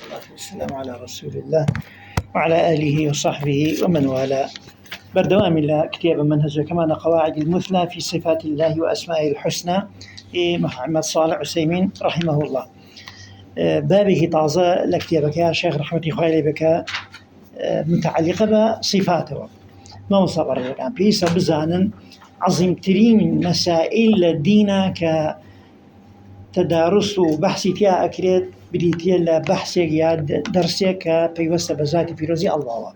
والصلاة والسلام على رسول الله وعلى آله وصحبه ومن والاه. بردوام الله كتاب منهج كمان قواعد المثلى في صفات الله وأسمائه الحسنى محمد صالح عثيمين رحمه الله. بابه طازة لكتابك يا شيخ رحمة الله بك متعلقة بصفاته ما وصبر الآن بيسا بزانا عظيم ترين مسائل الدين كتدارس وبحث فيها أكريت بريتيا لبحثك يا درسك بيوسط بذات في رزي الله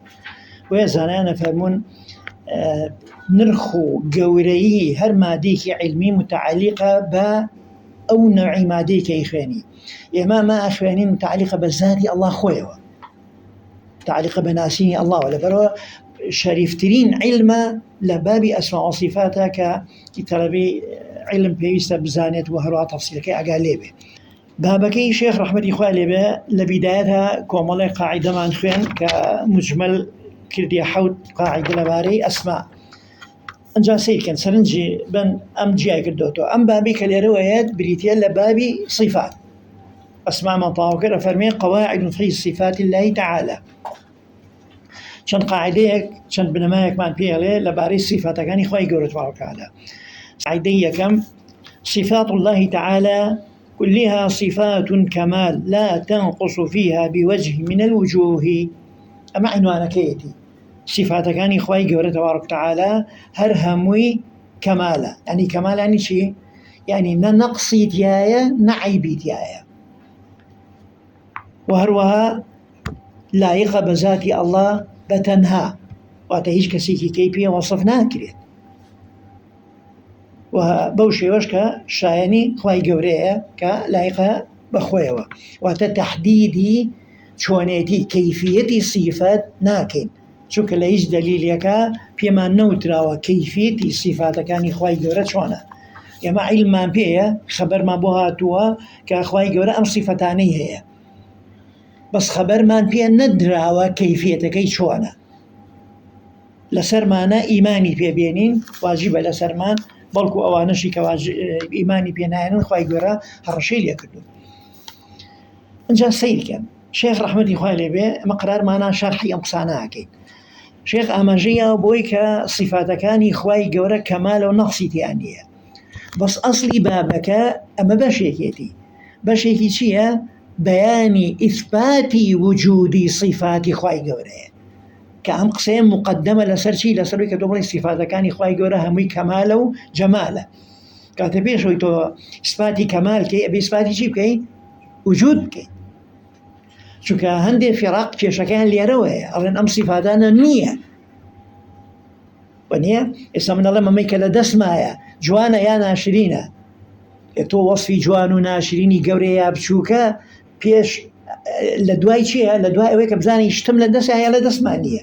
ويزانا فهمون نرخو قوري هر ماديك علمي متعلقة أو نوع ماديك إخواني إما ما أخواني متعلقة بذات الله خويه متعلقة بناسين الله ولا بروا شريفترين علم لباب أسماء وصفاتك كتلبي علم بيوسط بزانت وهروا تفصيلك أقاليبه. بابكي شيخ رحمة الله عليه لبدايتها كومالي قاعدة من خوين كمجمل كردي حوت قاعدة لباري أسماء أنجا سيكن سرنجي بن أم جاي كردوتو أم بابي كالروايات بريتيا لبابي صفات أسماء مطاوكر فرمي قواعد في صفات الله تعالى شن قاعدة شن بنمايك من بيالي لباري صفات كان إخوائي قولت وعلا قاعدة كم صفات الله تعالى كلها صفات كمال لا تنقص فيها بوجه من الوجوه. أما عنوانا كيتي صفات كان إخوائي قولت تبارك تعالى هرهموي كمالا يعني كمال يعني شيء يعني ننقصي تيايا نعيبي تيايا وهروها لايقة بذات الله بتنها واتهيج كسيكي كيبيا وصفناها كريت وبوشي وشكا شايني خواهي قوريا كلايقة بخويوة وتتحديدي شوانيتي كيفية صفات ناكين شوك ليش دليل يكا بيما نوترا وكيفية صفات كان خواهي قورا شوانا يما علمان بيا خبر ما بوهاتوا كخواهي قورا أم صفتاني هي بس خبر من بيا ندرا وكيفية كي شوانا لسرمانا إيماني بيا بينين واجب لسرمان بلكو أوانشي إيماني بيناين خواهي قورا هرشي ليكدو انجا سيد كان شيخ رحمة الله عليه مقرار معنا شرحي أمقصانا أكيد شيخ أماجية بويك صفاتكاني خواهي قورا كمال ونقصي تيانية بس أصلي بابك أما بشيكيتي بشيكي شيء بياني إثباتي وجودي صفاتي خواهي قورا كأم قسم مقدمة لسرشي لسروي كتبوني صفاتكاني خواهي قورا همي كمال وجمال كاتبين شوي تو إثباتي كمال كي أبي إثباتي شيء كي وجود كي شو كهندي فراق في شكل ليروه أرن أم صفاتنا نية ونية اسمنا الله ما يكلا دسمايا جوانا يا ناشرينا تو وصفي جوانو ناشريني قوريا بشوكا بيش لدواي شيء لدواي ويك بزاني يشتمل دسها يا لدسمانية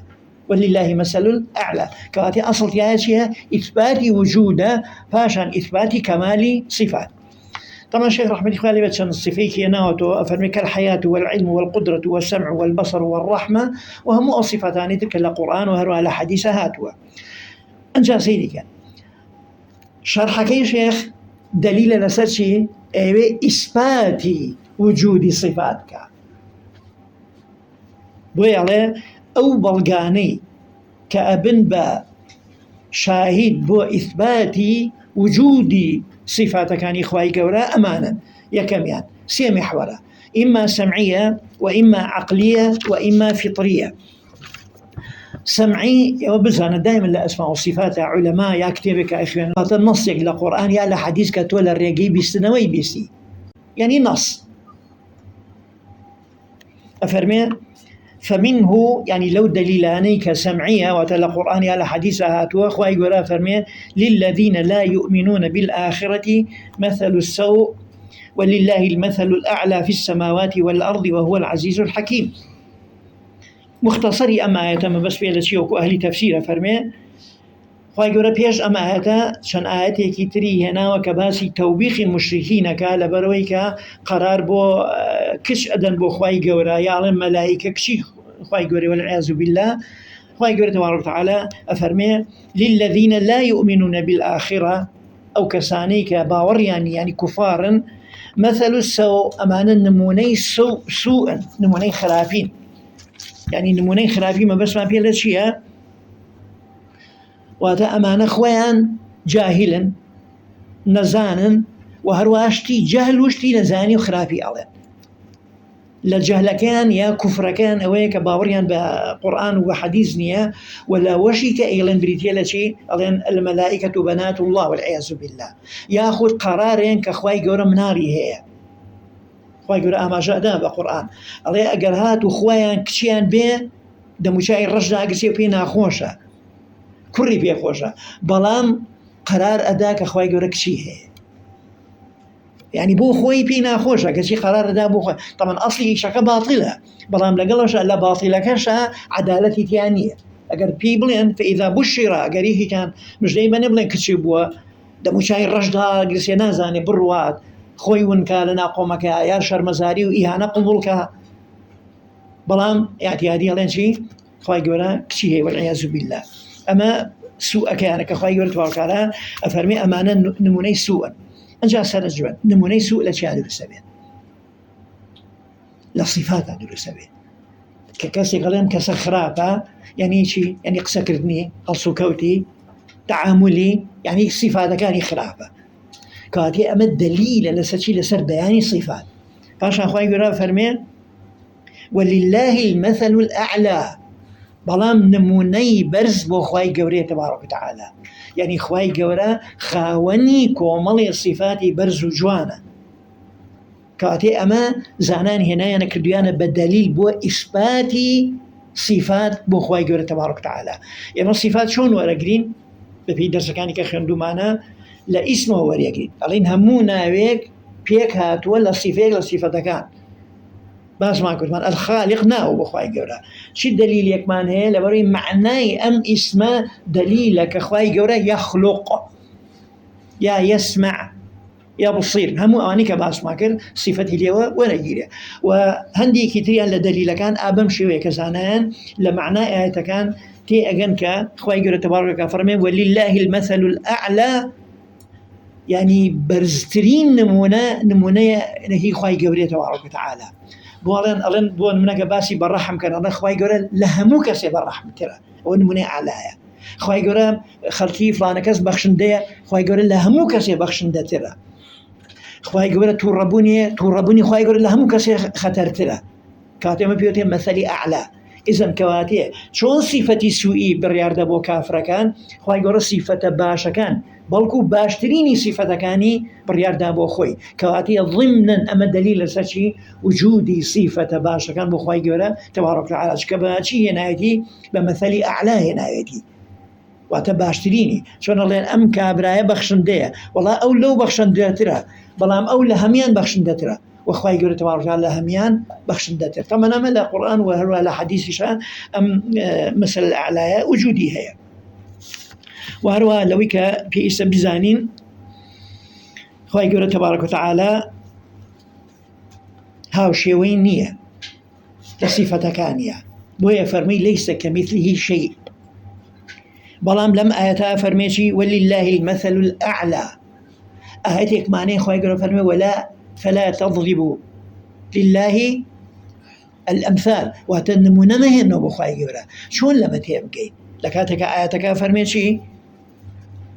ولله مثل الأعلى كواتي أصل يا شيء إثباتي وجوده فاشان إثباتي كمالي صفات. طبعا الشيخ رحمة الله عليه بتشن الصفيك يناوتو أفرمك الحياة والعلم والقدرة والسمع والبصر والرحمة وهم صفتان تلك القرآن وهروا على حديث هاتوا أنجا سيدك شرحك يا شيخ دليل لسرشي إثباتي وجود صفاتك بوي عليه أو بلغاني كأبن با شاهد بو إثباتي وجودي صفاتك عن إخوائي قورا أمانا يكميان سي محورة إما سمعية وإما عقلية وإما فطرية. سمعي وبزانا دائما لأسماء وصفات علماء يكتبك إخوان هذا النص يقول القرآن يا لحديث كتولى الرقي بسنوي بيسي يعني نص أفرمي فمنه يعني لو دليلاني كسمعية وتلا قرآن على حديثها توخوا يقول فرمي للذين لا يؤمنون بالآخرة مثل السوء ولله المثل الأعلى في السماوات والأرض وهو العزيز الحكيم. مختصري أما آياتما بس في الشيوك أهل تفسير فرمي خواهي يقول بيش أما آياتا شان آياتي كتري هنا وكباسي توبيخ المشركين كالا برويك قرار بو كش أدن بو خواهي يقول يعلم ملائكة كشي خواهي يقول والعياذ بالله خواهي يقول تبارك وتعالى أفرمي للذين لا يؤمنون بالآخرة أو كسانيك باوريان يعني كفارا مثل السوء أمانة نموني سوء نموني خرافين، يعني نموني خرافين ما بس ما بيلا شيء واتا أمانة خوان جاهلا نزانا وهرواشتي جهل وشتي نزاني وخرافي أڵێن لجهل كان يا كفر كان أويك باوريان بقرآن وحديث نيا ولا وشي كأيلن بريتيلا شيء ألين الملائكة بنات الله والعياذ بالله ياخذ قرارين كخواي جورا مناري هي خواي جورا أما جاء ده بقرآن ألين أجرهات وخوايان كشيان به دموشاي الرجل أجسي بينا خوشة كوري بيه خوشة بلام قرار أداك خواي جورا كشي هي يعني بو خوي بينا خوشة كشي قرار دا بو خوي طبعا أصلي شكا باطلة بلام لقلش لا باطلة كشا عدالتي تيانية أجر بيبلين فإذا بشر أجريه كان مش دايما نبلين كشي بوا دموشاي الرجل جلسي نازاني بروات خوي ونكا لنا قومك يا شرمزاري وإهانة قبولك بلام اعتيادي لين شي خواي جورا كشي هي والعياذ بالله أما سوء كان كخواي جورا تبارك على أفرمي أمانة نموني سوءا أنجا سنجوان نموني سوء لشيء درسة بين لصفات درسة بين ككاسي قلم كسخرافة يعني شيء يعني قسكرتني السكوتي تعاملي يعني صفات كان خرافة كاتي أما الدليل لسشي لسر بياني صفات فعشان أخواني يقولوا فرمين ولله المثل الأعلى بلام نموني برز بو خواي قوري تبارك وتعالى يعني خواي قورا خاوني كومالي صفاتي برز وجوانا كاتي أما زانان هنا يعني كرديانا بالدليل بو إثباتي صفات بو خواي قوري تبارك وتعالى يعني الصفات شون ورقرين بفي درس كاني كخندو معنا لا اسمه ورقرين ألين همونا ويك بيك هاتوا لصفيك لصفة كان باس ما كنت من الخالق ناو بخواي جورا شو الدليل يكمان هي لبري معناي أم اسمه دليلك أخواي جورا يخلق يا يسمع يا بصير همو أنيك باس ما كل صفتي اليوم ونجيله وهندي كتير لدليل كان أبم شوية كزانان لمعناه كان تي أجنك أخواي جورا تبارك فرمي ولله المثل الأعلى يعني برزترين نمونة هي خواي جورا تبارك وتعالى بوالن بوان منك باسي بالرحم كان الله خواي جورا لهمو كسي بالرحم ترى ونموني علايا خواي جورا خلتي فلان كس بخشندية خواي جورا لهمو كسي بخشندة ترى خواي جورا توربوني خواي جورا لهمو كسي خطر ترى كاتم بيوتي مثلي أعلى إذن كواتي شون صفتي سوئي بريارد بو كافر كان خواي جورا صفة باشا كان بلكو باشتريني صفة كاني بريارد بو خوي كواتي ضمنا أما دليل سشي وجودي صفة باشا كان بو خواي جورا تبارك وتعالى كباشي هنايتي بمثلي أعلى هنايتي واتباشتريني شون الله أم كابرايا بخشندية والله أو لو بخشندية ترى بلام أو لهميان بخشندية ترى وخواي جورا تبارك وتعالى هميان بخشندية ترى طبعا أما لا قرآن ولا حديث شان أم مثل الأعلى وجودي هي وهروها لويك في اسم بزانين خواهي قوله تبارك وتعالى هاو شيوين نية لصفة كانية بويا فرمي ليس كمثله شيء بلام لم آياتها فرميشي ولله المثل الأعلى آياتك معنى خواهي قوله فرمي ولا فلا تضربوا لله الأمثال وهتنمونا مهنو بخواهي قوله شون لما تيبقين لكاتك آياتك فرميشي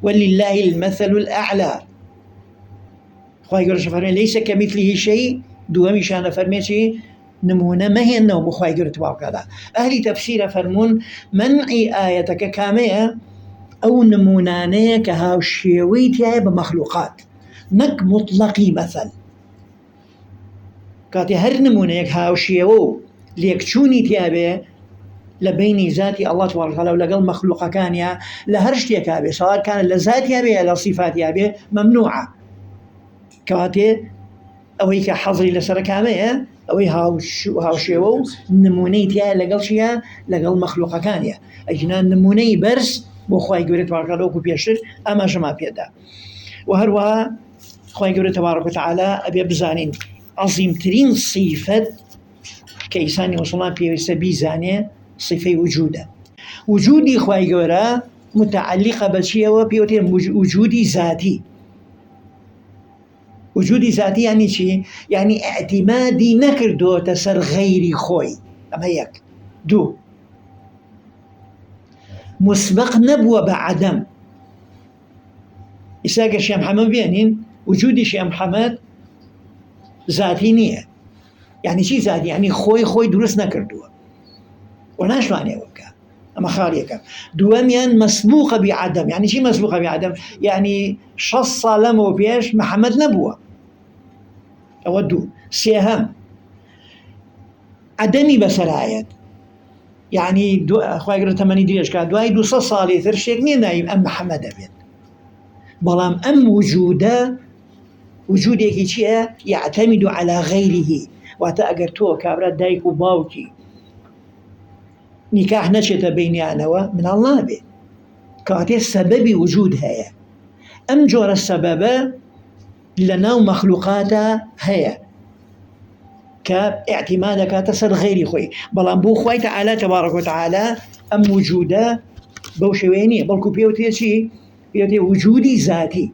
ولله المثل الأعلى خواهي قرش فرمي ليس كمثله شيء دوامي شان فرمي شيء نمونا ما هي النوم خواهي قرش تبارك هذا أهل تفسير فرمون منعي آياتك كامية أو نمونانية كهاو شيويتها بمخلوقات نك مطلقي مثل كاتي هر نمونيك هاو شيوو ليكتشوني تيابه لبين ذاتي الله تبارك وتعالى ولقل مخلوق كان يا لهرشتي كابي سواء كان لذاتي أبي على صفاتي أبي ممنوعة كاتي أويك حظري لسر كامية أوي هاوشيو نمونيتي لقل شيا لقل مخلوق كان يا أجنان نموني برس بو خواهي قولي تبارك وتعالى وكو بيشتر أما جمع بيدا وهروها خواهي قولي تبارك وتعالى أبي بزانين عظيم ترين صفة كيساني وصلنا بيسبي زانية صفة وجوده وجودي خواهي قولا متعلقة بالشيء وبيوتين وجودي ذاتي وجودی ذاتی یعنی چی؟ یعنی اعتمادی نەکردۆتە سەر غەیری خۆی. ئەمە یەک. دوو، مسبق نەبووە بە عەدەم. ئیسا گە شێخ محەممەد بێنین وجودی شێخ محەممەد ذاتی نییە. یعنی چی ذاتی؟ یعنی خۆی دروست نەکردووە و ناشوانێ وەکە. ئەمە خاڵیەکە. دووەمیان مەسبوقە بعەدەم. یعنی چی مەسبوقە بعەدەم؟ یعنی 6 ساڵ لەمەوە پێش محەممەد نەبووە. ئەوە دوو. سێهەم، عەدەمی بەسەرایەت. یعنی خوای گەورە تەمەنی درێژکا دوای 200 ساڵی تر شتێک نییە ناوی ئەم محەممەدە بێت. بەڵام ئەم وجودە وجودێکی چییە؟ یعتەمید عەلا غەیریه. واتە ئەگەر تۆ کابرا دایک و باوکی نیکاح نەچێتە بینیانەوە مناڵ نابێت، کەواتێ سەبەبی وجود هەیە. ئەم جۆرە سەبەبە لە ناو مەخلوقاتە هەیە کە ئاعتیماد دەکاتە سەر غەیری خۆی. بەڵام بۆ خوای تەعالا تەبارەک وتەعالا ئەم وجودە بەو شێوەیە نییە، بەڵکو پێوتێ چی؟ پێوتێ وجودی ذاتی.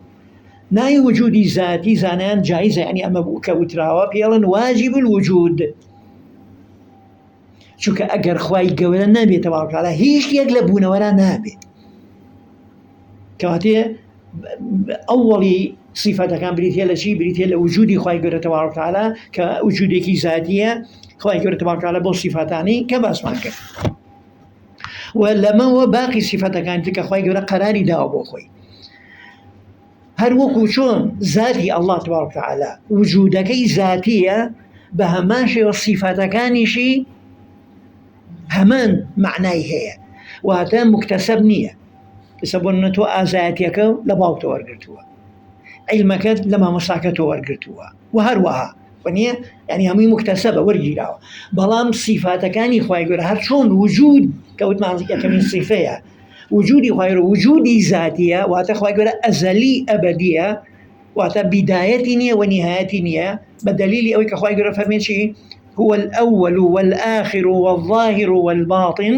ناوی وجودی ذاتی زانایان جایزە، یعنی ئەمە بوو کە وتراوە پێڵن واجب الوجود. چونکە ئەگەر خوای گەورە نەبێت تەبارەک وتەعالا هیچ یەک لە بوونەوەرە نابێت. کەواتێ ئەوڵی صفەتەکان بریتێ لە چی؟ بریتێ لە وجودی خوای گەورە تەبارەک وتەعالا کە وجودێکی ذاتیە. خوای گەورە تەبارەک وتەعالا بۆ صفەتانی کە باسمان کرد و لەمەوە باقی صفەتەکان کە خوای گەورە قەراری داوە بۆ خۆی. هەر وەکو چۆن ذاتی ئەڵڵا تەبارەک وتەعالا وجودەکەی ذاتیە، بە هەمان شێوە صفەتەکانیشی هەمان معنای هەیە، واتە مکتەسەب نییە. ئێستا بۆ نمونە تۆ ئازایەتیەکە لە باوکتە وەرگرتووە، عیلمەکەت لە مامۆستاکەتەوە وەرگرتووە و هەروەها نییە، یعنی هەمووی مکتەسەبە وەرگیراوە. بەڵام صفاتەکانی خوای گەورە هەر چۆن وجود کەوتمان یەکەمین صفەیە وجودی خوای گەورە وجودی ذاتیە، واتە خوای گەورە ئەزەلی ئەبەدیە، واتە بیدایەتی نییە و نیهایەتی نییە، بە دەلیلی ئەوەی کە خوای گەورە فەرمێ چی؟ هو الأول والآخر والظاهر والباطن.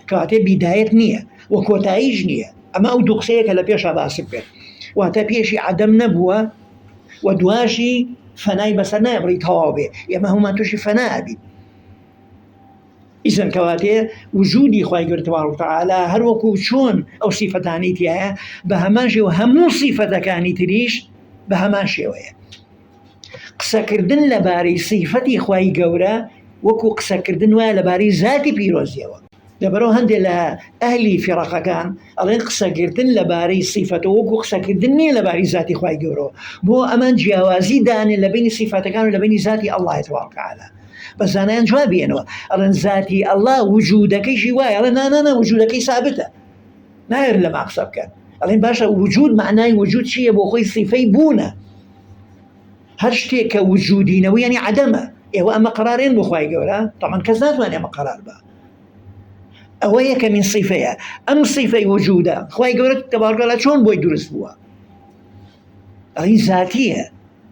کەواتێ بیدایەت نییە و کۆتاییش نییە. ئەمە ئەو دوو قسەیە کە لە پێشە باسی بێت، واتە پێشی عەدەم نەبووە و دواشی فەنای بەسەر نایبڕی تەواو بێ، ئێمە هەمومان تووشی فەنا ئەبین. ئیزن کەواتێ وجودی خوای گەورە تەبارەک وتەعالا هەر وەکو چۆن ئەو صفەتانی تایە بە هەمان شێوە هەموو صفەتەکانی تریش بە هەمان شێوەیە. قسەکردن لەبارەی صفەتی خوای گەورە وەکو قسەکردن وایە لەبارەی ذاتی پیرۆزیەوە. لەبەرەوە هەندێک لە ئەهلی فیڕەقەکان ئەڵێن قسەکردن لەبارەی صفەتەوە وەکو قسەکردن نییە لەبارەی ذاتی خوای گەورەوە، بۆ ئەمان جیاوازی دانێ لە بینی صفەتەکان و لە بینی ذاتی ئەڵڵای تەبارەک وتەعالا. بە زانایان جواب بێنەوە ئەڵێن ذاتی ئەڵڵا وجودەکەیشی وایە، ئەڵێن نا وجودەکەی سابتە، نایەر لەما قسە بکەن. ئەڵێن باشە وجود معنای وجود چییە؟ بۆ خۆی صفەی بوونە. هەر شتێک کە وجودینەوە یعنی عەدەمە. ئێوە ئەمە قەرارێن بۆ خوای گەورە؟ تەمان کەس ناتوانێ ئەمە قەرار بە. ئەوە یەکەمین صفەیە. ئەم صفەی وجودە خوای گەورە تەبارەک وتەعالا چۆن بۆی دروست بووە؟ ئەڵێن ذاتیە،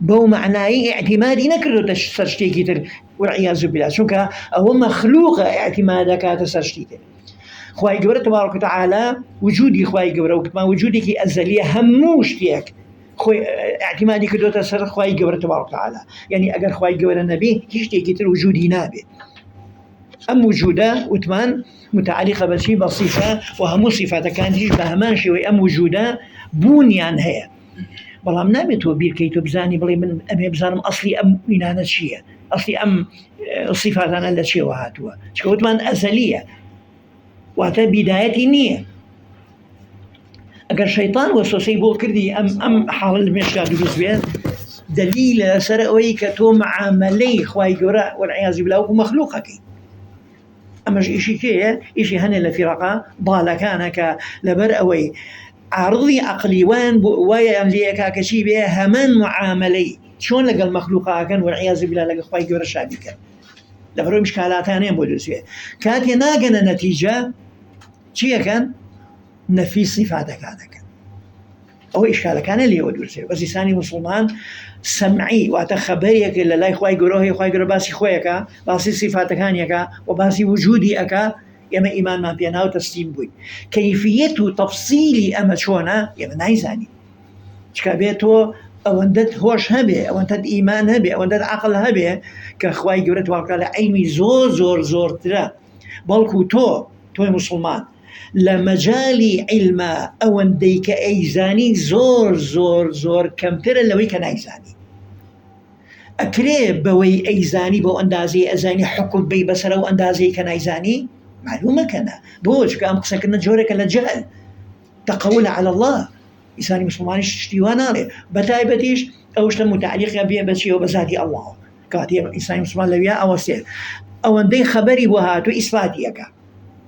بەو معنایی ئاعتیمادی نەکردوتە سەر شتێکی تر والعیاذ بالله، چونکە ئەوە مەخلووقە ئاعتیماد دەکاتە سەر شتی تر. خوای گەورە تەبارەک وتەعالا وجودی خوای گەورە وتمان وجودێکی ئەزەلیە، هەموو شتێک خۆی ئاعتیمادی کردوتە سەر خوای گەورە تەبارەک وتەعالا. یعنی ئەگەر خوای گەورە نەبێ هیچ شتێکی تر وجودی نابێت. ئەم وجودە وتمان متعلقە بەچی؟ بە صفە و هەموو صفاتەکانیش بە هەمان شێوەی ئەم وجودە بوونیان هەیە. بەڵام نابێت تۆ بیرکەیت و بزانی بڵێ من ئەمێ بزانم ئەسلی ئەم وینانە چییە، ئەسلی ئەم صفاتانە لە چێوە هاتووە، چکە وتمان ئەزەلیە، واتە بیدایەتی نییە. ئەگەر شەیطان وەسوسەی بۆ کردی ئەم حاڵە لە مێشکا دروست بێت، دلیلە لەسەر ئەوەی کە تۆ معاملەی خوای گەورە والعیاذ بالله وەکو مەخلووقەکەی. ئەمەش ئیشی کێیە؟ ئیشی هەنێ لە فیڕەقە باڵەکانە کە لەبەر ئەوەی عارضی عەقلی وایان لێیەکا کە چی بێ هەمان معاملەی چۆن لەگەڵ مەخلووقاکەن والعیاذ بالله لەگەڵ خوای گەورە شابیکەن، لەبەرەوەی مشکالاتانیان بۆ دروست بێ. کاتێ ناگەنە نەتیجە چیەکەن؟ نەفی صفاتەکانەکەن. ئەوە ئیشکالەکانە لێوە دروست بێ. بەزیسانی مسلمان سەمعی واتە خەبەرێک لە لای خوای گەورە هەیە، خوای گەورە باسی خۆیەکە، باسی صفاتەکانیەکە و باسی وجودی ئەکا، ئێمە ئیمانمان پێناو تەسلیم بووین. کەیفیەت و تەفسیلی ئەمە چۆنە ئێمە نایزانین، چکە بێت تۆ ئەوەندەت هۆش هەبێ، ئەوەندەت ئیمان هەبێ، ئەوەندەت عەقڵ هەبێ کە خوای گەورە تەبارەک و تەعالا عیلمی زۆر زۆر زۆرترە. بەڵکو تۆی موسڵمان لە مەجالی عیلمە ئەوەندەی کە ئەیزانی زۆر زۆر زۆر کەمترە لەوەی کە نایزانی. ئەکرێ بەوەی ئەیزانی بۆ ئەندازەی ئەزانی حکم بی بەسەر ئەو ئەندازەی کە نایزانی؟ معلومەکەنە. بۆ چکە ئەم قسەکردنە جۆرێکە لە جەهل، تەقەول عەلە الله. ئینسانی مسلمانیش شتی وا ناڵێ، بەتایبەتیش ئەو شتە متعەلیقە بێ بەچیەوە بە زاتی ئەڵڵاهەوە. کاتێ ئینسانی مسلمان لەویا ئەوەستێ ئەوەندەی خەبەری بۆ هاتوو ئیسباتیەکە.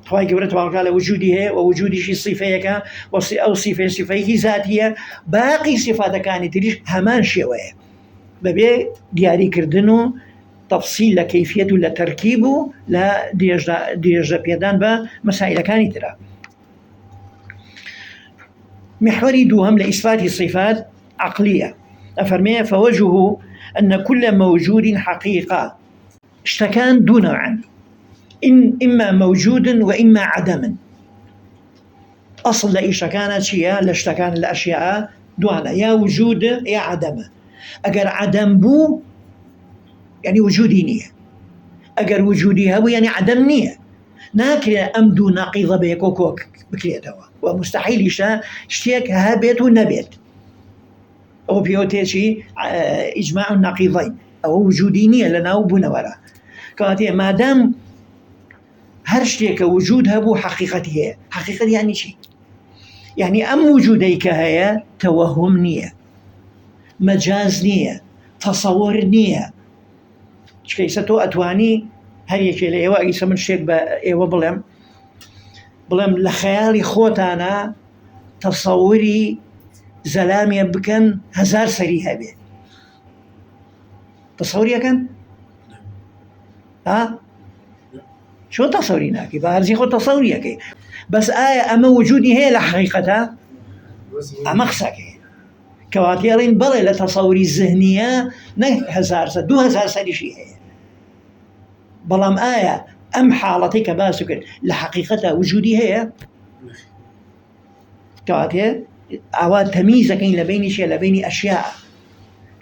خوای گەورە تەبارەک و تەعالا وجودی هەیە و وجودیشی صیفەیەکە، ئەو صیفەیەکی زاتیە، باقی صیفاتەکانی تریش هەمان شێوەیە بەبێ دیاریکردن و تەفسیل لە کەیفیەت و لە تەرکیب و لە درێژە پێدان بە مەسائلەکانی ترە. محوری دووهەم لە ئیسباتی صیفات عەقلیە. ئەفەرمێ فوجهه أن كل موجود حقيقة. شتەکان دوو نوعن، إما موجود وإما عدم. أصل لإيشتكان چیە؟ لە شتەکان لە ئەشیاء دوانە، یا وجود یا عدمە. ئەگەر عدم بوو يعني وجودی نییە، ئەگەر وجودی هەبوو يعني عدم نییە. ناکرێ ئەم دوو نەقیضە بە یەکۆ کۆک بکرێتەوە و مستحیلیشە شتێک هەبێت و نەبێت. ئەو پێوتێکی ئیجماع النەقیضەین، ئەوە وجودی نییە لە ناو بوونەوەرە. کاتێ مادام هەر شتێکە وجود هەبوو حەقیقەتی هەیە. حەقیقەت یعنی چی؟ یعنی ئەم وجودەی کە هەیە تەوەهم نییە، مەجاز نییە، تەسەوور نییە. چکەیسە تۆ ئەتوانی هەر یەکێ لە ئێوە ئەگەیسە من شتێک بە ئێوە بڵێم لە خەیاڵی خۆتانە تەسەووری زەلامێ بکەن 1000 سەری هەبێ، تەسەووریەکەن؟ چۆن تەسەوری ناکەی؟ بە هەرزی خۆ تەسەوریەکەی. بەس ئایا ئەمە وجودی هەیە لە حەقیقەتە؟ ئەمە قسەکەی کەواتێڵین بەڵێ لە تەسەوری زهنیە نەک 1000 سەر 2000 سەریشی هەیە. بەڵام ئایا ئەم حاڵەتی کە باس کرد لە حەقیقەتە وجودی هەیە؟ کەواتێ ئاوا تەمیزەکەین لە بینیشە لە بینی ئەشیا.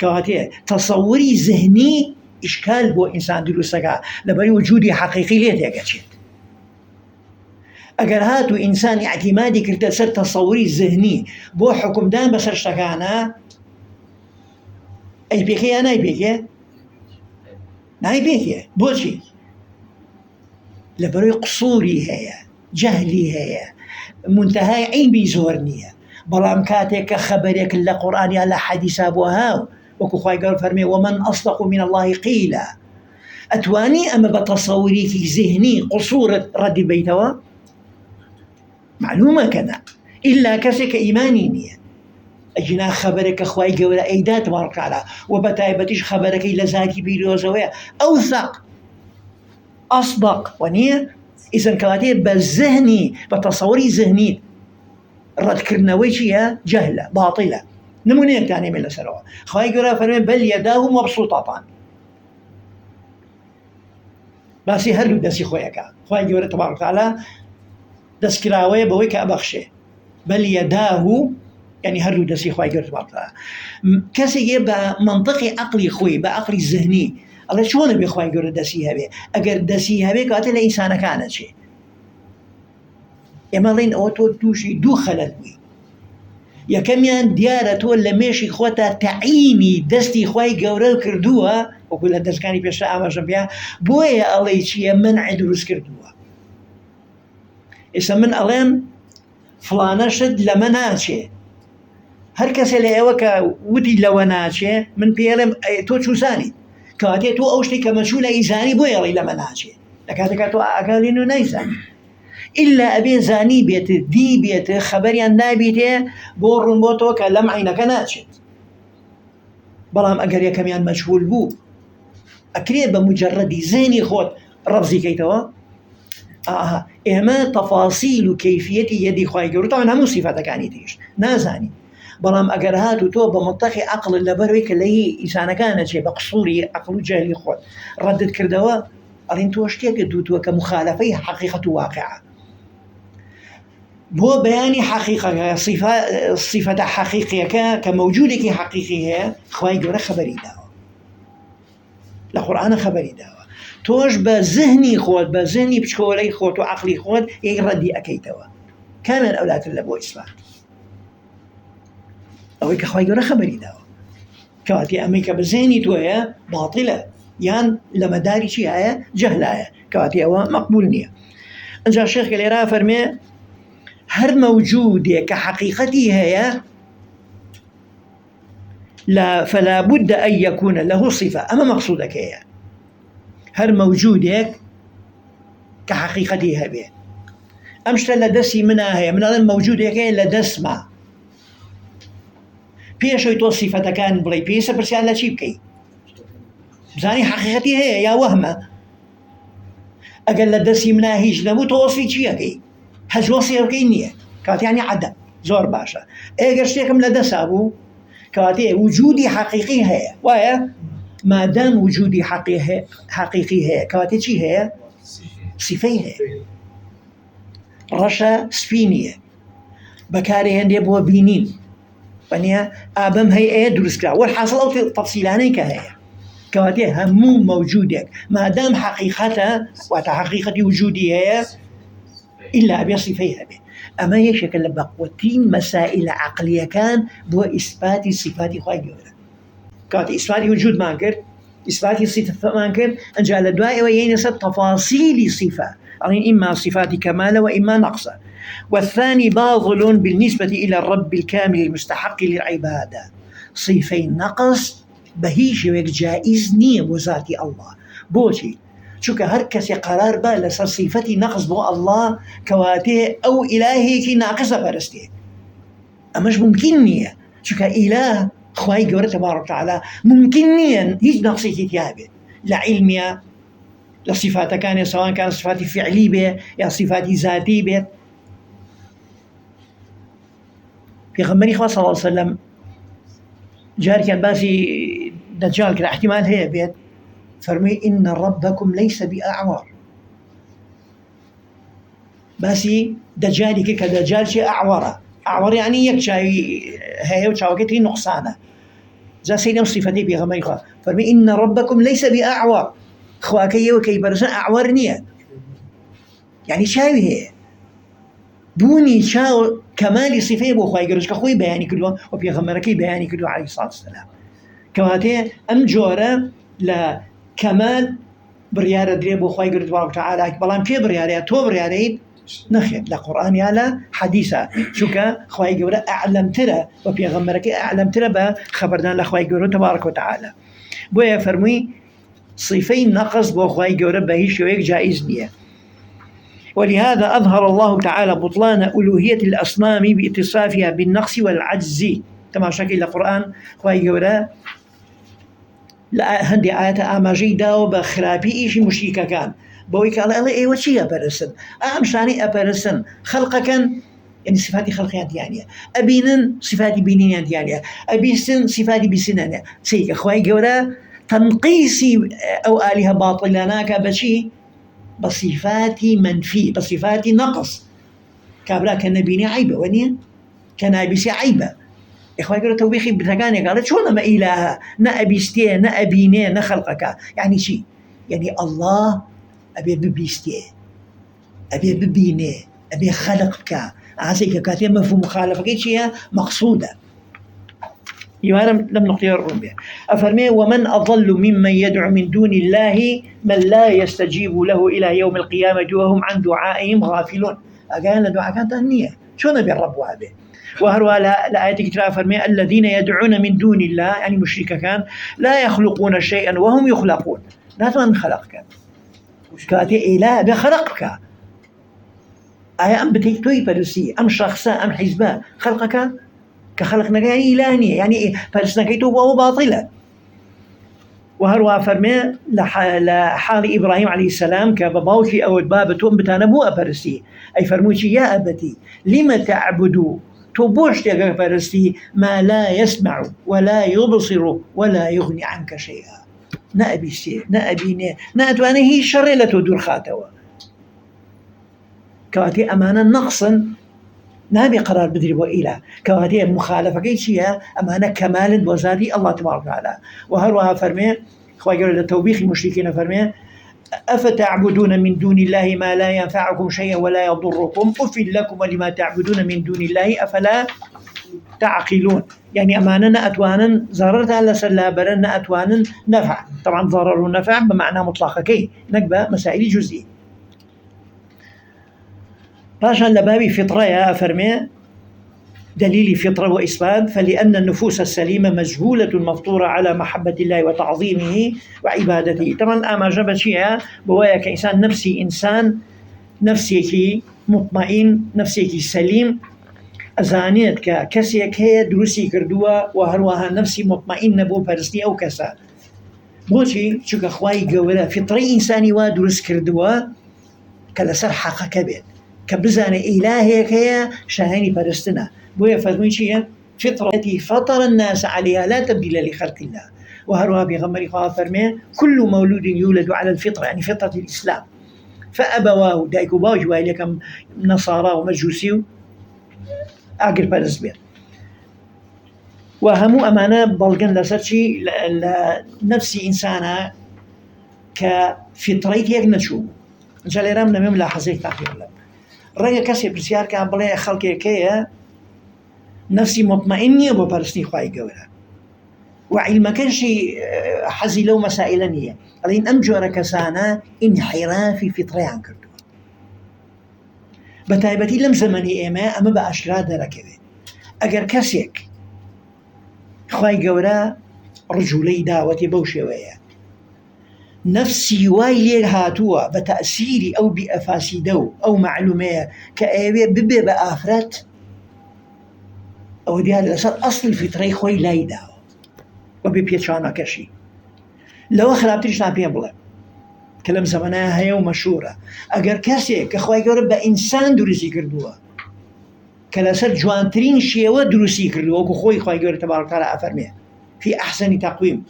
کەواتێ تەسەوری زهنی ئیشکال بۆ ئینسان دروستەکە لەبەری وجودی حەقیقی لێ تێگەچێت. ئەگەر هاتوو ئینسانی اعتیمادی کردە سەر تەسەوری زهنی بۆ حکومدان بەسەر شتەکانە، ئەی پێکێ یا نایپێکێ؟ نایپێکێ. بۆچی؟ لەبەرەوەی قسووری هەیە، جەهلی هەیە، منتەهای عیلمی زۆر نییە. بەڵام کاتێک کە خەبەرێک لە قورئان یا لە حەدیثا بۆ هاو، وەکو خوای گەورە فەرمێ ومن أصدق من الله قیلا، ئەتوانی ئەمە بە تەسەووریکی زهنی قسوورت ڕەدی بیتەوە؟ معلومەکەنە ئیلا کەسێک کە ئیمانی نییە. ئەجنا خەبەرێک کە خوای گەورە ئەیدا تەبارەک و تەعالا و بەتایبەتیش خەبەرەکەی لە زاتی پیرۆزەوەیە ئەوثەق ئەصدق وەنییە. ئیزن کەواتێ بە زهنی بە تەسەووری زهنی ڕەتکردنەوەی چییە؟ جەهلە، باتیلە. نمونەیەکتان هێمێ لەسەرەوە. خوای گەورە فەرمێ بەل یەداه مەبسووطەتان، باسی هەردوو دەستی خۆیەکە. خوای گەورە تەبارەک و تەعالا دەستکراوەیە بەوەی کە ئەبەخشێ. بەل یەداه یعنی هەردوو دەستی خوای گەورە تەبارەک و تەعالا. کەسێک بە مەنطقی عەقلی خۆی بە عەقلی زهنی ئەڵێ چۆنە بێ خوای گەورە دەستی هەبێ؟ ئەگەر دەستی هەبێ کاتێ لە ئینسانەکانە چێ؟ ئێمەڵین ئەوە تۆ تووشی دوو خەلەت بووی. یەکەمیان دیارە تۆ لە مێشی خۆتا تەعینی دەستی خوای گەورە کردووە، وەکو لە دەستەکانی پێشتر ئاماژەم پێ، بۆیە ئەڵێ چییە؟ منع دروست کردووە. ئێستا من ئەڵێم فڵانە شت لەمە ناچێ، هەر کەسێ لە ئێوە کە وتی لەوە ناچێ من پێڵێم تۆ چوزانی، کەواتێ تۆ ئەو شتێک کە مەچوولە ئیزانی بۆ ئێڵی لەمە ناچێ، لە کاتێکا تۆ ئاگالین و نایزانی. ئللا ئەبێ زانی بێت، دی بێت، خەبەریان نابێتێ بۆ ڕوون بۆ تۆ کە لەم عینەکە ناچێت. بەڵام ئەگەر یەکەمیان مەجهول بوو ئەکرێ بە مجەڕەدی زێنی خۆت ڕەبزیکەیتەوە. ئێمە تەفاسیل و کەیفیەتی یەدی خوای گەورە تاوان هەموو سیفەتەکانی تریش نازانی. بەڵام ئەگەر هاتوو تۆ بە مەنطەقی عەقڵ لەبەرەوەی کە لە ئینسانەکانە چێ بە قسووری عەقڵ و جەهلی خۆت ڕەدت کردەوە، ئەڵێن تۆ شتێکت دووتووە کە مخالەفەی حەقیقەت و واقعە. بو بياني حقيقة صفة حقيقية كموجودة حقيقية خواهي جورا خبري داوة لقرآن خبري داوة توش بذهني خود بذهني بشكولي خود وعقلي خود يردي أكيتوا كامل أولاد اللي بو إسلام أو كخواهي جورا خبري داوة كواتي أمريكا بذهني تويا باطلة يعني لمداري شيء هي جهلة كواتي أو مقبول نية أنجا الشيخ قال فرمي هر موجودة كحقيقتي هي لا فلا بد أن يكون له صفة أما مقصودك هي هر موجودة كحقيقتي هي أمشت لدسي منها هي من الموجودة هي لدسمة بيشوي تو صفة كان بلي بيسا برسيان لا شي بكي بزاني حقيقتي هي يا وهمة أقل لدسي منها هيج نبو توصفي شي هكي هج وصي بكي نية كواتي يعني عدم زور باشا ايه قرشتكم لدسا أبو كواتي وجودي حقيقي هي ويا ما دام وجودي حقيقي هي كواتي شي هي صفي هي رشا سفينية بكاري هندي بو بينين فنيا أبم هي ايه درسكا والحاصل أو تفصيلاني كهي كواتي همو موجودك ما دام حقيقتها وحقيقة وجودي هي إلا أبي صفيها به أما هي شكل بقوتين مسائل عقلية كان بو إثبات صفات خواهي جورا كانت إثبات وجود ما انكر إثبات صفة ما انكر أنجا لدواء وينسى تفاصيل صفة يعني إما صفات كمال وإما نقص والثاني باطل بالنسبة إلى الرب الكامل المستحق للعبادة صفين نقص بهيش ويك جائز نية وذاتي الله بوشي شوك هر كسي قرار با لسر صفتي نقص بو الله كواتي أو إلهي كي ناقصة فرستي أماش ممكن نية شوك إله خواهي جورة تبارك وتعالى ممكن نية هيج نقصي كتابه لعلمية لصفات كان سواء كان صفات فعلي به يا صفات ذاتي به في غمري صلى الله عليه وسلم جاري كان باسي دجال كده احتمال هي بيت فرمي إن ربكم ليس بأعور باسي دجالي كدجال شيء أعور يعني يكشاي هي وشاوكتي نقصانة زي سيدنا صفتي بيغمري فرمي إن ربكم ليس بأعور خواكي وكي برسن أعور نية يعني شاوي هي بوني شاو كمالي صفي بو خواهي قرش كخوي بياني كله وبيغمركي بياني كله عليه الصلاة والسلام كواتي أم جورة لكمال بريارة دريبو خواهي قرش تبارك وتعالى بلان كي بريارة تو بريارة نخير لقرآن يالا حديثة شوكا خواهي قرش أعلم ترى وبيغمركي أعلم ترى بخبردان لخواهي قرش تبارك وتعالى بويا فرمي صفين نقص بو خواهي قرش بهيش ويك جائز نية ولهذا أظهر الله تعالى بطلان ألوهية الأصنام باتصافها بالنقص والعجز كما شكل القرآن خواهي جورا لا هندي آيات آماجي داو بخرابي إيشي مشركة كان بويك الله إيه وشي أبرسن أمشاني أبرسن خلق كان يعني صفاتي خلقيات يعني أبينن صفاتي بينين يعني أبيسن صفاتي بسنان سيك خواهي جورا تنقيسي أو آلهة باطلاناك بشي بصفاتي منفي بصفاتي نقص كابلا كان نبيني عيبة ونيا كان أبيسي عيبة إخواني قالوا توبيخي بتغاني قالت شو ما إله نا أبيستيه نا أبينيه نا خلقك يعني شيء يعني الله أبي ببيستيه أبي ببينيه أبي خلقك عسيك كاتين مفهوم مخالفة كي شيء مقصودة لم نختار بها أفرمي ومن أضل ممن يدعو من دون الله من لا يستجيب له إلى يوم القيامة وهم عن دعائهم غافلون أقال دعاء كانت أهنية شو نبي الرب به وهروا لآية كتاب فرمي الذين يدعون من دون الله يعني مشركة كان لا يخلقون شيئا وهم يخلقون لا من خلقك كاتي إله بخلقك أم بتيتوي برسي أم شخصا أم حزبا خلقك كخلقنا يعني إلهانية يعني إيه فلسنكيته وهو باطلة وهروا فرمي لحال إبراهيم عليه السلام كبابوشي أو البابتهم بتانبو أبرسي أي فرموشي يا أبتي لما تعبدوا تبوش تغفرستي ما لا يسمع ولا يبصر ولا يغني عنك شيئا نأبي سي نأبي نأتواني هي شر لا تدور خاتوا كواتي أمانا نقصا نابي قرار بدري بو إله كواتي مخالفة كي شيء أما أنا كمال بوزادي الله تبارك وتعالى وهروها فرمي خواجر للتوبيخ المشركين فرمي أفتعبدون من دون الله ما لا ينفعكم شيئا ولا يضركم أفل لكم ولما تعبدون من دون الله أفلا تعقلون يعني أماننا أتوانا ضررتها لسلا برنا أتوانا نفع طبعا ضرر ونفع بمعنى مطلقة كي نقبة مسائل جزئية باشا لبابي فطرة يا أفرمي دليل فطرة وإثبات فلأن النفوس السليمة مجهولة مفطورة على محبة الله وتعظيمه وعبادته طبعا أما جبتشيها بوايا كإنسان نفسي إنسان نفسيكي مطمئن نفسيكي سليم أزانيت كسيك هي دروسي كردوا وهروها نفسي مطمئن بو برستي أو كسا بوشي شو كخواي قولا فطري إنساني ودروس كردوا كالسر حقك بيت كبزان إلهيك هي شاهيني برستنا بويا فرمي شيئا فطرة التي فطر الناس عليها لا تبديل لخلق الله وهروها بغمر خواه فرمي كل مولود يولد على الفطرة يعني فطرة الإسلام فأبواه دايكو باوج وإليكم نصارى ومجوسي أقر برست بيت وهمو أمانة بلغن لسرشي نفسي إنسانة كفطريت يقنشو إن شاء الله رامنا مملا حزيك تعطيه الله رأي كسي برسيار كان بلاي خلقي كيه نفسي مطمئنية ببرسني خواهي قولا وعلما كنشي حزي لو مسائلانية لأن أمجور كسانا انحرافي فطريان كردو بتايبتي لم زمني إيما أما بأشرا دركبه أجر كسيك خواهي قولا رجولي دعوتي بوشي ويا نفسي وايلي هاتوا بتأثيري أو بأفاسيدو أو معلومية كأيوه ببه بآخرت أو دي هذا أصل الفطري خوي لا يداو وبيبيتشانا كشي لو خلابتريش نابين بلا كلام زمانها هي ومشهورة أجر كاسي كخواي قرب بإنسان درسي كردوا كلاسر جوانترين شيء ودرسي كردوا وكخوي خواي قرب تبارك وتعالى أفرميه في أحسن تقويم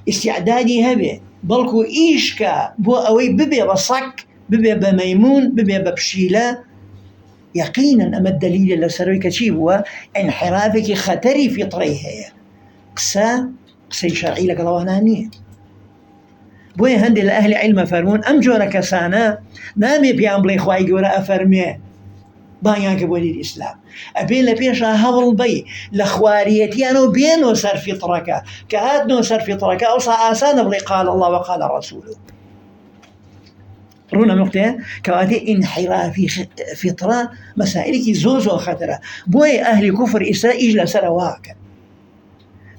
استعدادي هبه بلكو إيشكا بو أوي ببي بصك ببي بميمون ببي ببشيلة يقينا أما الدليل اللي سروي كشيب هو انحرافك خطري في طريقها قسي شرعي لك روانانية بوي هندي لأهل علم فرمون أم جورا كسانا نامي بيان بلي خواهي جورا أفرميه بايانك بولي الإسلام أبين لبيشا هول بي لخواريتي أنو بينو سر فطرك كهادنو سر فطرك أوصى آسان بلي قال الله وقال رسوله رونا نقطة كواتي انحرافي فطرة مسائلك زوزو خطرة بوي أهل كفر إسرائيل سرواك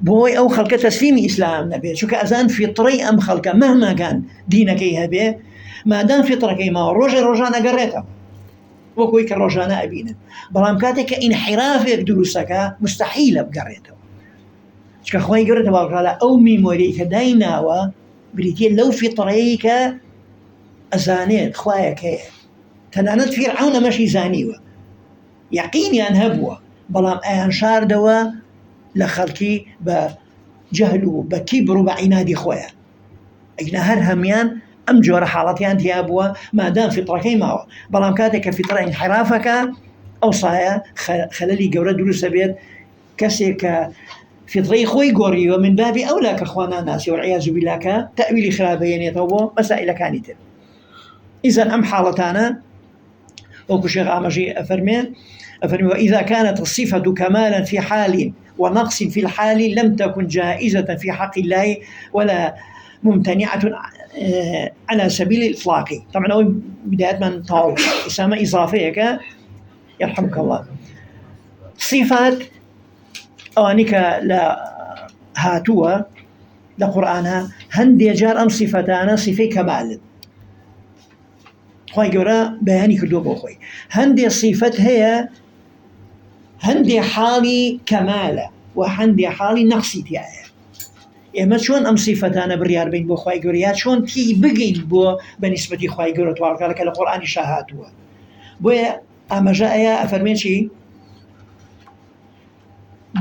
بوي أو خلق تسليم إسلام نبي شو كأزان فطري أم خلق مهما كان دينك يهبه ما دام فطرك ما رجانا قريته وكوي كالرجانا أبينا بلام كاتك انحرافك دروسك مستحيل بقريته شو كخواي قريته بقرأ أو ميموريك دايناوا بريتين لو فطريك أزانيت خوايك هي تنانت فرعون ماشي زانيوه يقيني أن هبوه بلام أنشار دوا لخلقي بجهله بكبر بعناد خوايا أجنا هر هميان أم جور حالتي أنت يا أبوه ما دام فطركي معه بلام كاتك فطرة انحرافك أو صايا خلالي قورة دروس بيت كسيك فطري خوي قوري ومن باب أولى كأخوانا الناس والعياذ بالله تأويل خلابين يتوبوا مسائل كانت إذا أم حالتانا أو كشيخ عمجي أفرمي وإذا كانت الصفة كمالا في حال ونقص في الحال لم تكن جائزة في حق الله ولا ممتنعة على سبيل الإطلاق طبعا أول بداية من طاول إسامة إضافية يرحمك الله صفات أوانيك لا هاتوا لقرآنها هندي جار أم صفتانا صفي كمال خوي جورا بياني كردو بوخوي هندي صفات هي هندي حالي كمالة وهندي حالي نقصي تيايا إما شون أم صفتانا بريار بين بو خوي جوريات شون تي بقين بو بنسبة خوي جورا تبارك لك القرآن شاهاتوا بو أما جاء أفرمين شي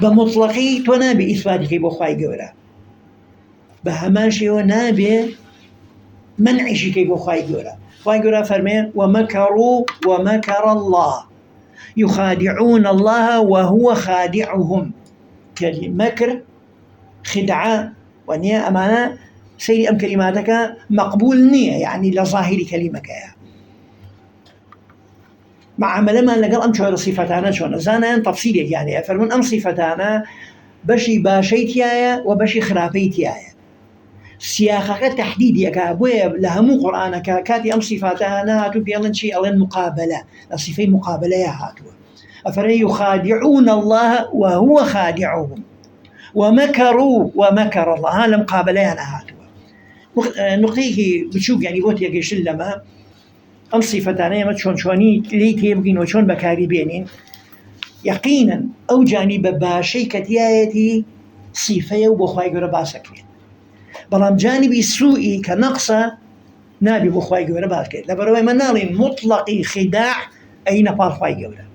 بمطلقي تنابي إثباتك بو خوي جورا بهماشي ونابي منعشي كي بو خوي جورا خوي جورا فرمين ومكروا ومكر الله يخادعون الله وهو خادعهم مكر خدعة ونيا أمانة سيري أم كلماتك مقبول نية يعني لظاهر كلمك مع عمل ما لقل أم شو صفتانا شو زانا تفصيلك يعني فرمون أم صفتانا بشي باشيتيايا وبشي خرابيتيايا سياقك تحديد يكا بويا لهمو قرآنك كاتي أم صفاتانا هاتو بيالن شي ألين مقابلة الصفة مقابلة يا هاتو أفرن يخادعون الله وهو خادعهم ومكروا ومكر الله هذا مقابلة أنا هاتو نقطيك بتشوف يعني بوت يقيش لما أم صفتانا ما شوني لي تيبقين وشون بكاري بينين يقينا أو جانب باشي كتيايتي صفة وبخواي قرى باسكين بلام جانبي سوئي كنقصة نابي بخواي قرى باسكين لبروي منالين مطلقي خداع أين بالخواي قرى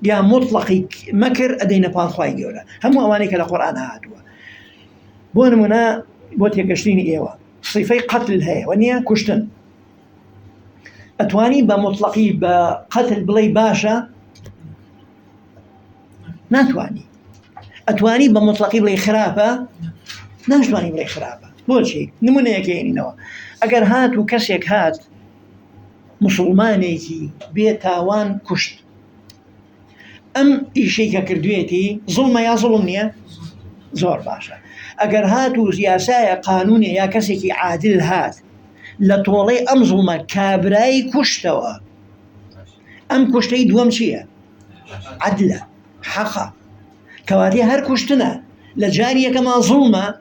يا مطلقي مكر أدين بالخواي قرى هم أوانيك القرآن هاتوا بون منا بوت يقشتيني إيوا صفة قتل هي ونيا كشتن أتواني بمطلقي بقتل بلي باشا ناتواني أتواني بمطلقي بلي خرافة ناتواني بلي خرافة بول شيء نمونه يكيني نوا أجر هات وكسيك هات مسلمانيكي بيتاوان كشت أم إيشيكا كردويتي ظلم يا ظلمني زور باشا أجر هات وسياسة قانوني يا كسيكي عادل هات لطولي أم ظلمة كابراي كشتوا أم كشتي دوام شيء عدلة حقا كواتي هر كشتنا لجاني كما ظلمة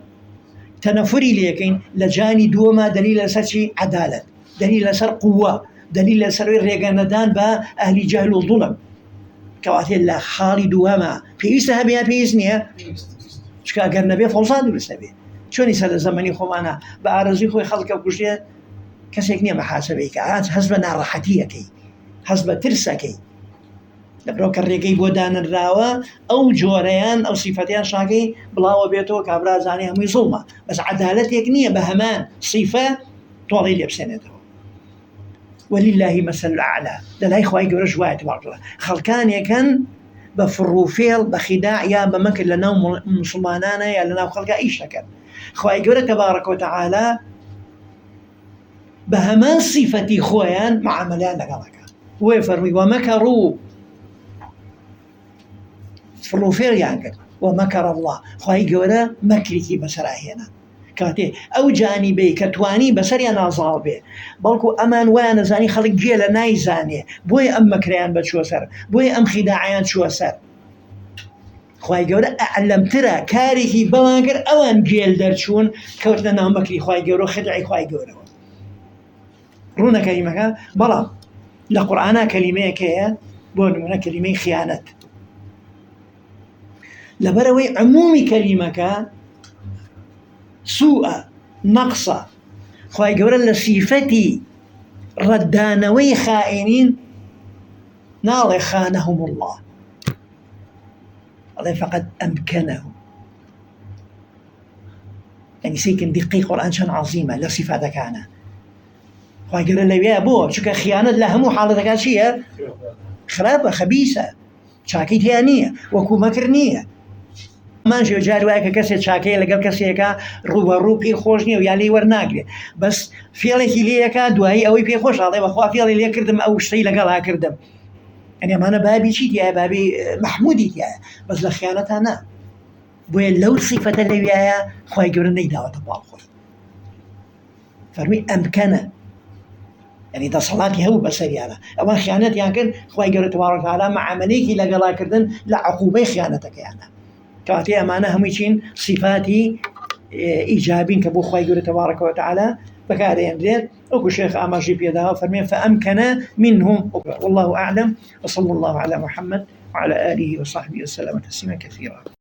تنفري ليكين لجاني دوما دليل سرشي عدالة دليل سر قوة دليل سر ريغاندان با أهل جهل الظلم كواتي لا خالي دوما بيسها بها بيسنيا شكا أقر نبي فوزان درس نبي شوني سر زماني خوانا بأرزي خوي خلقه بكشتيا كسيك نيا محاسبيك حسب نارحتيكي حسب ترسكي لبرو كريكي بودان الراوة أو جوريان أو صفتيان شاكي بلاوة بيتو كابرا زاني همي ظلمة بس عدالتك نية بهمان صفة طولي لي بسنته ولله مثل الأعلى دلاي خواهي قرش واحد تبارك الله خلقان يكن بفروفيل بخداع يا بمكر لنا مسلمانانا يا لنا خلقا أي شكل خواهي قرش تبارك وتعالى بهمان صفتي خويان معاملان لقلقا ويفرمي ومكروا فروفير يعني ومكر الله خواهي قولا مكركي بسراهينا كاتي أو جانبي كتواني بسري أنا ظالبي بلكو أمان وانا زاني خلق جيلا ناي زاني بوي أم مكريان بتشو سر بوي أم خداعيان شو سر خواهي قولا أعلم ترى كاريكي بوانكر أوان جيل درشون كورتنا ناو مكري خواهي قولا خدعي خواهي قولا رونا كلمة بلا لقرآن كلمة كيا بون كلمة خيانة لبروي عمومي كلمك سوء نقص خواهي قولا لصفتي ردانوي خائنين نال خانهم الله الله فقد أمكنه يعني سيكن دقي قرآن شان عظيمة لصفاتك أنا خواهي قولا لي أبوه شكا خيانة لهمو حالتك شيء خرابة خبيثة شاكي تيانية وكو مكرنية مانجي جاري وايكا كسي شاكي لقل كسيكا روبا بي خوشني ويالي ورناقلي بس فيالي ليكا دواهي اوي بي خوش علي بخوا فيالي لي كردم او شتي لقلها كردم يعني ما انا بابي شي تيا بابي محمودي تيا بس لخيانتها نا بوي لو صفة اللي ويايا خواهي قولا نيداوة تبال خوي فرمي أمكنه يعني ده صلاتي هو بسري أنا أما خيانتي يعني خواهي قولا تبارك وتعالى مع عمليكي لقلها كردن لعقوبة خيانتك يعني كاتي أمانة هميشين صفاتي إيجابين كبو خواهي قولا تبارك وتعالى فكارين ريت أكو شيخ آماجي بيدها فرمين فأمكن منهم والله أعلم وصلى الله على محمد وعلى آله وصحبه وسلم تسليما كثيرا.